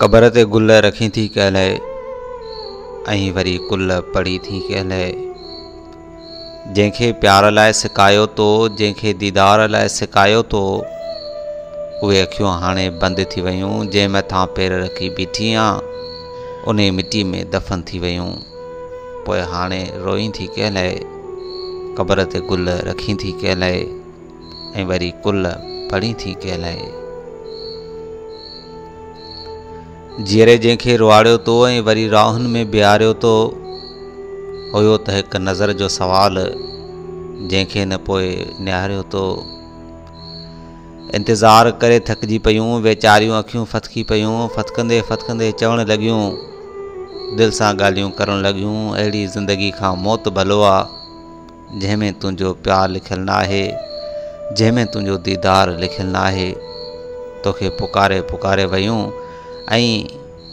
क़बर ते गुल रखी थी कहलाए ऐं वरी कुल पड़ी थी कहलाए। जंहिंखे प्यार लाइ सिकायो तो, जंहिंखे दीदार लाइ सिकायो तो, उहे अखियूं हाणे बंदि थी वयूं। जंहिं मथां पेर रखी बीठी आहियां उन मिटी में दफ़न थी वयूं। पोइ हाणे रोई थी कहलाए, क़बर ते गुल रखी थी कहलाए ऐं वरी कुल पड़ी थी कहलाए। जीअरे जंहिंखे रुआड़ियो तो ऐं वरी राहुनि में बीहारियो तो, हुयो त हिकु नज़र जो सवाल, जंहिंखे न पोइ निहारियो तो। इंतज़ार करे थकिजी पयूं, वेचारियूं अखियूं फतकी पयूं, फतकंदे फतकंदे चवणु लॻियूं, दिलि सां ॻाल्हियूं करणु लॻियूं, अहिड़ी ज़िंदगी खां मौत भलो आहे जंहिंमें तुंहिंजो प्यारु लिखियलु न आहे, जंहिंमें तुंहिंजो दीदार लिखियलु न आहे। तोखे पुकारे पुकारे वयूं ऐं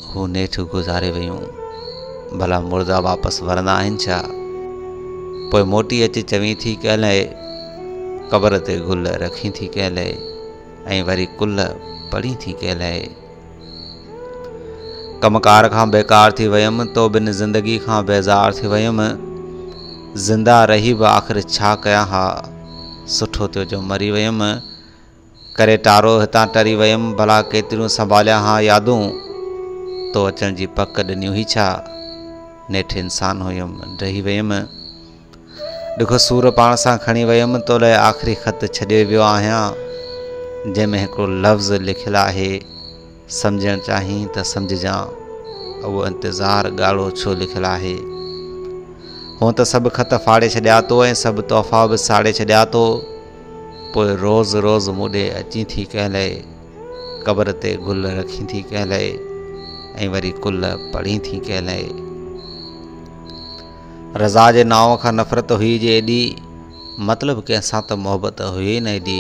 हू नेठि गुज़ारे वयूं। भला मुर्दा वापसि वरंदा आहिनि छा? पोइ मोटी अची चवी थी कहलाए, क़बर ते गुल रखी थी कहलाए ऐं वरी कुल पड़ी थी कहलाए। कमकार खां बेकार थी वयमि, तो बिन ज़िंदगी खां बेज़ार थी वयमि। ज़िंदा रही बि आख़िर छा कयां हा, सुठो थियो जो मरी वयमि। करे टारो हितां टरी वयमि, भला केतिरियूं संभालिया हा यादूं, तो अचण जी पक ॾिनी हुई छा, नेठि इंसान हुयमि ॾही वयमि। ॾुख सूर पाण सां खणी वयमि, तो लाइ आख़िरी ख़त छॾे वियो आहियां, जंहिंमें हिकिड़ो लफ़्ज़ लिखियलु आहे, सम्झणु चाहीं त सम्झजां, उहो इंतज़ारु ॻाढ़ो छो लिखियलु आहे। हूअं त सभु ख़त फाड़े छॾिया तो ऐं सभु तोहफ़ा बि साड़े छॾिया तो, पोइ रोज़ रोज़ मूं ॾे अची थी कहलाए, क़बर ते गुल रखी थी कहलाए ऐं वरी कुल पड़ी थी कहलाए। रज़ा जे नाव खां नफ़रत हुई जे एॾी, मतिलबु कंहिंसां त मोहबत हुई न एॾी।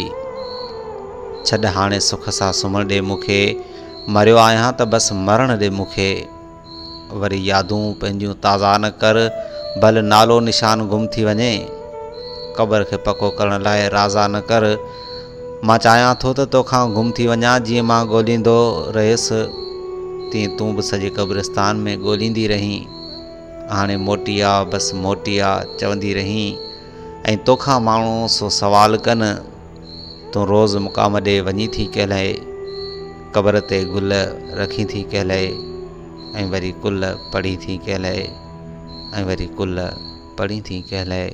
छॾ हाणे सुख सां सुम्हण ॾे मूंखे, मरियो आहियां त बसि मरण ॾे मूंखे। वरी यादूं पंहिंजूं ताज़ा न कर, भल नालो निशान गुम थी वञे। क़बर खे पको करण लाइ राज़ा न कर, मां चाहियां थो त तोखां गुम थी वञा। जीअं मां ॻोल्हींदो रहियुसि, तीअं तूं बि सॼे क़ब्रिस्तान में ॻोल्हींदी रहीं। हाणे मोटी आ, बसि मोटी आ चवंदी रहीं, ऐं तोखां माण्हू सो सवाल कनि, तूं रोज़ु मुक़ाम ॾे वञी थी कहलाए, क़बर ते गुल रखी थी कहलाए ऐं वरी कुल पड़ी थी कहलाए ऐं वरी कुल पड़ी थी कहलाए।